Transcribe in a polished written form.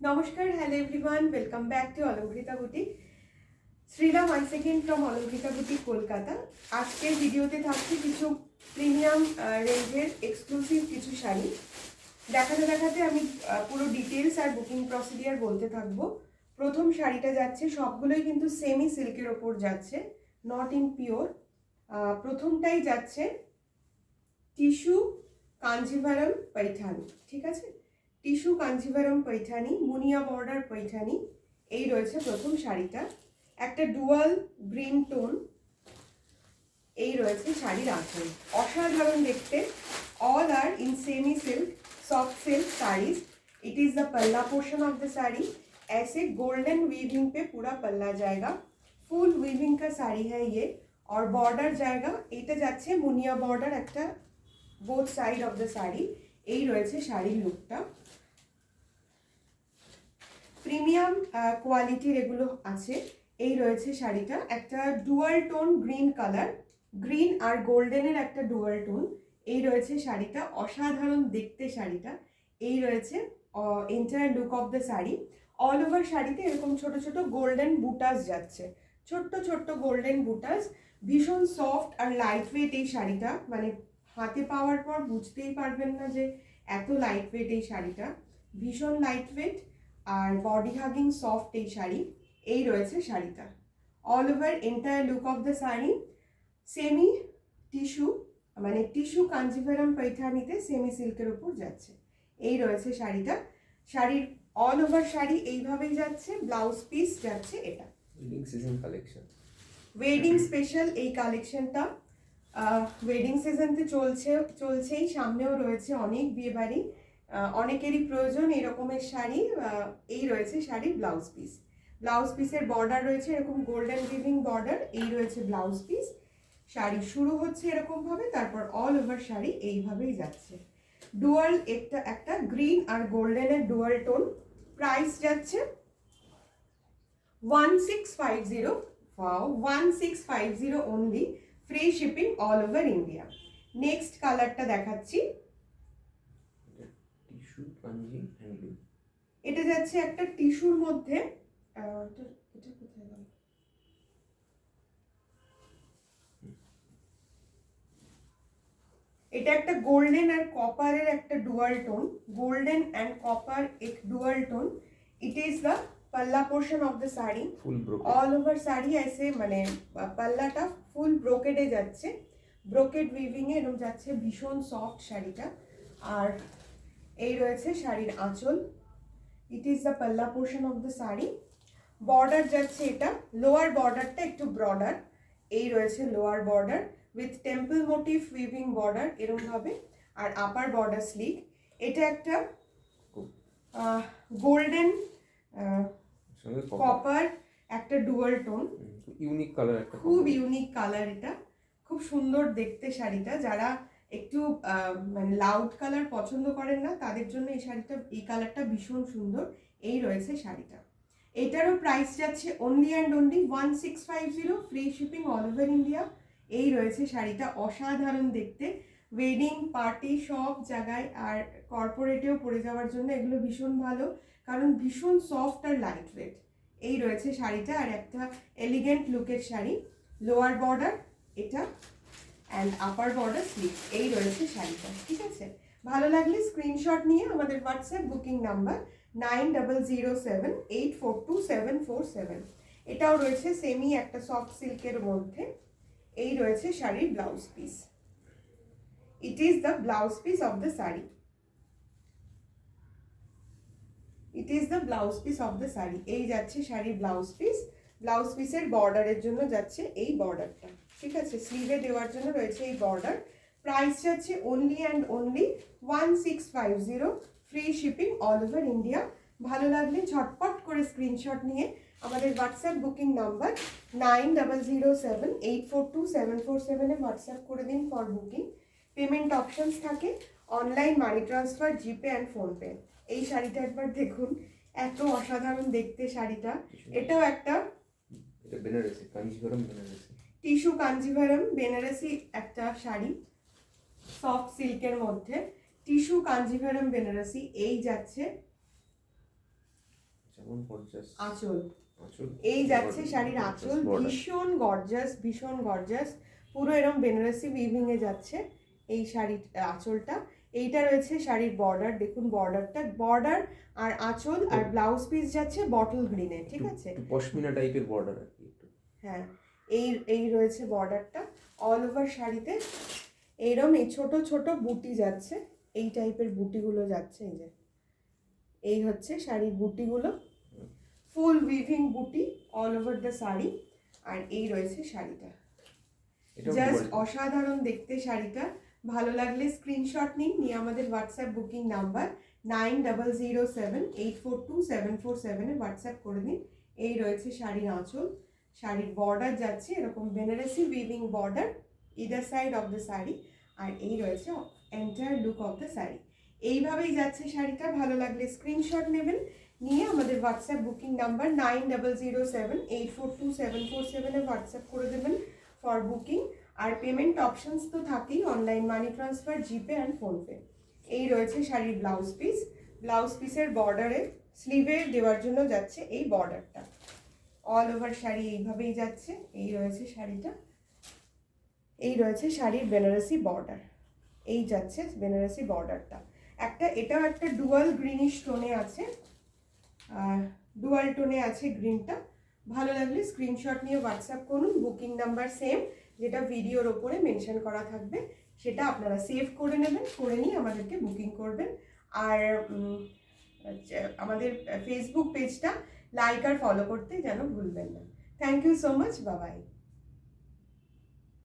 নমস্কার, hello everyone, welcome back to Alankrita boutique. Shriram once again from Alankrita boutique Kolkata. আজকের ভিডিওতে থাকছে কিছু প্রিমিয়াম রেঞ্জের এক্সক্লুসিভ কিছু শাড়ি দেখাতে দেখাতে আমি পুরো ডিটেলস আর বুকিং প্রসিডিয়ার বলতে থাকবো। প্রথম শাড়িটা যাচ্ছে, সবগুলোই কিন্তু সেমি সিল্কের ওপর যাচ্ছে, নট ইন পিওর। প্রথমটাই যাচ্ছে টিস্যু কাঞ্জিভারম पैठानी, ঠিক আছে, টিস্যু কাঞ্জিভারম पैठानी, মুনিয়া বর্ডার पैठानी। এই রয়েছে প্রথম শাড়িটা, একটা ডুয়াল গ্রিন টোন। এই রয়েছে শাড়ির আঁচল, অসাধারণ দেখতে। All are in semi silk, soft silk saris. It is the palla portion of the sari. ऐसे गोल्डन वीविंग पे पूरा पल्ला जाएगा, फुल वीविंग का साड़ी है ये। और बॉर्डर जाएगा, এটা যাচ্ছে মুনিয়া বর্ডার একটা both side of the sari. এই রয়েছে শাড়ির লুকটা, প্রিমিয়াম কোয়ালিটির এগুলো আছে। এই রয়েছে শাড়িটা, একটা dual tone green colour, green আর গোল্ডেনের একটা ডুয়াল টোন। এই রয়েছে শাড়িটা, অসাধারণ দেখতে শাড়িটা। এই রয়েছে entire look of the sari. All over শাড়িতে এরকম ছোট ছোট গোল্ডেন বুটাস যাচ্ছে, ছোট্ট ছোট্ট গোল্ডেন বুটাস। ভীষণ সফট আর লাইট ওয়েট এই শাড়িটা, মানে হাতে পাওয়ার পর বুঝতেই পারবেন না যে এত লাইট ওয়েট এই শাড়িটা, ভীষণ লাইট ওয়েট আর বডি হাগিং সফট এই শাড়ি। এই রয়েছে শাড়িটা, all over entire look of the sari semi tissue, মানে টিস্যু কাঞ্জিভারম पैठानीতে সেমি সিল্কের উপর যাচ্ছে। এই রয়েছে শাড়িটা, শাড়ির অল ওভার শাড়ি এইভাবেই যাচ্ছে। ব্লাউজ পিস যাচ্ছে এটা, wedding season collection, wedding special এই কালেকশনটা। ওয়েডিং সিজনতে চলছেই, সামনেও রয়েছে অনেক বিয়েবাড়ি, অনেকেরই প্রয়োজন এরকমের শাড়ি। এই রয়েছে শাড়ির ব্লাউজ পিস, ব্লাউজ পিসের বর্ডার রয়েছে এরকম গোল্ডেন উইভিং বর্ডার। এই রয়েছে ব্লাউজ পিস। শাড়ি শুরু হচ্ছে এরকম ভাবে, তারপর অল ওভার শাড়ি এইভাবেই যাচ্ছে। ডুয়াল একটা গ্রিন আর গোল্ডেনের ডুয়াল টোন। প্রাইস যাচ্ছে 1650, wow, 1650 only, free shipping all over India. Next কালারটা দেখাচ্ছি, টিস্যু কাঞ্জি হ্যান্ডলুম। এটা যাচ্ছে একটা টিস্যুর মধ্যে, এটা কোথায় গেল? এটা একটা গোল্ডেন আর কপারের একটা dual tone, golden and copper এক dual tone. It is the palla portion of the sari. Full brocade, all over sari ऐसे মানে পাল্লাটা ফুল ব্রোকেডে যাচ্ছে, ব্রোকেড উইভিং এ এরকম যাচ্ছে, ভীষণ সফট শাড়িটা। আর এই রয়েছে শাড়ির আঁচল, it is the palla portion of the sari. Border যাচ্ছে, এটা লোয়ার বর্ডারটা একটু ব্রডার। এই রয়েছে lower border with temple motif weaving border এরকম ভাবে, আর আপার বর্ডার স্লিক। এটা একটা গোল্ডেন সঙ্গে কপার একটা ডুয়াল টোন, ইউনিক কালার, একটা খুব ইউনিক কালার। এটা খুব সুন্দর দেখতে শাড়িটা। যারা একটু মানে লাউড কালার পছন্দ করেন না, তাদের জন্য এই শাড়িটা, এই কালারটা ভীষণ সুন্দর। এই রয়েছে শাড়িটা, এটারও প্রাইস যাচ্ছে only and only 1650, free shipping all over India. এই রয়েছে শাড়িটা, অসাধারণ দেখতে, ওয়েডিং পার্টি সব জায়গায় আর কর্পোরেটেও পরে যাওয়ার জন্য এগুলো ভীষণ ভালো, কারণ ভীষণ সফট আর লাইট ওয়েট। এই রয়েছে শাড়িটা, আর একটা এলিগেন্ট লুকের শাড়ি। লোয়ার বর্ডার এটা অ্যান্ড আপার বর্ডার স্লিভ। এই রয়েছে শাড়িটা, ঠিক আছে। ভালো লাগলে স্ক্রিনশট নিয়ে আমাদের হোয়াটসঅ্যাপ বুকিং নাম্বার 9007842747। এটাও রয়েছে সেমি একটা সফট সিল্কের মধ্যে। এই রয়েছে শাড়ির blouse piece, it is the blouse piece of the sari, it is the blouse piece of the sari. এই যাচ্ছে শাড়ির ব্লাউজ পিস, ব্লাউজ পিসের বর্ডারের জন্য যাচ্ছে এই বর্ডারটা, ঠিক আছে, স্লিভে দেওয়ার জন্য রয়েছে এই বর্ডার। প্রাইস যাচ্ছে only and only 1650, free shipping all over India. ভালো লাগলে ঝটপট করে স্ক্রিনশট নিয়ে আমাদের হোয়াটসঅ্যাপ বুকিং নাম্বার 9007842747 হোয়াটসঅ্যাপ করে দিন ফর বুকিং। পেমেন্ট অপশনস থাকে, online money transfer, GPay and PhonePe. এই শাড়িটা একবার দেখুন, এত অসাধারণ দেখতে শাড়িটা। এটাও একটা এটা বেনারসি কাঞ্জিভারম, বেনারসি টিস্যু কাঞ্জিভারম বেনারসি একটা শাড়ি, সফট সিল্কের মধ্যে টিস্যু কাঞ্জিভারম বেনারসি। এই যাচ্ছে যেমন গর্জাস আঁচল, আঁচল, এই যাচ্ছে শাড়ির gorgeous আঁচল, border। ভীষণ গর্জাস, পুরো এরকম বেনারসি উইভিং এ যাচ্ছে এই শাড়ির আঁচলটা। এইটা রয়েছে শাড়ির বর্ডার, দেখুন বর্ডার আর আঁচল আর ব্লাউজ পিস যাচ্ছে বটল গ্রিনে, ঠিক আছে? একটু পশমিনা টাইপের বর্ডার আর কি একটু। হ্যাঁ, এই রয়েছে বর্ডারটা। অল ওভার শাড়িতে এইরকম এই ছোট ছোট বুটি যাচ্ছে, এই টাইপের বুটিগুলো যাচ্ছে, এই যে এই হচ্ছে শাড়ির বুটিগুলো, ফুল উইভিং বুটি অল ওভার দ্য শাড়ি। আর এই রয়েছে শাড়িটা, এটাও জাস্ট gorgeous। অসাধারণ দেখতে শাড়িটা। ভালো লাগলে স্ক্রিনশট নিয়ে আমাদের হোয়াটসঅ্যাপ বুকিং নাম্বার 9007842747 এ হোয়াটসঅ্যাপ করে দিন। এই রয়েছে শাড়ির আঁচল, শাড়ির বর্ডার যাচ্ছে এরকম Banarasi weaving border either side of the sari, আর এই রয়েছে entire look of the sari. এইভাবেই যাচ্ছে শাড়িটা। ভালো লাগলে স্ক্রিনশট নেবেন, নিয়ে আমাদের হোয়াটসঅ্যাপ বুকিং নাম্বার 9007842747 এ হোয়াটসঅ্যাপ করে দেবেন ফর বুকিং। আর পেমেন্ট অপশনস তো থাকেই, online money transfer, GPay and PhonePe. এই রয়েছে শাড়ির ব্লাউজ পিসের বর্ডারে স্লিভে দেওয়ার জন্য যাচ্ছে এই বর্ডারটা। অল ওভার শাড়ি এইভাবেই যাচ্ছে। এই রয়েছে শাড়িটা, এই রয়েছে শাড়ির বেনারসি বর্ডার, এই যাচ্ছে বেনারসি বর্ডারটা। এটাও একটা ডুয়াল গ্রিনিশ টোনে আছে, ডুয়াল টোনে আছে গ্রিনটা। ভালো লাগলে স্ক্রিনশট নিয়ে হোয়াটসঅ্যাপ করুন। বুকিং নাম্বার সেম, যেটা ভিডিওর ওপরে মেনশন করা থাকবে, সেটা আপনারা সেভ করে নেবেন, করে নিয়ে আমাদেরকে বুকিং করবেন। আর আমাদের ফেসবুক পেজটা লাইক আর ফলো করতে যেন ভুলবেন না। Thank you so much, bye by.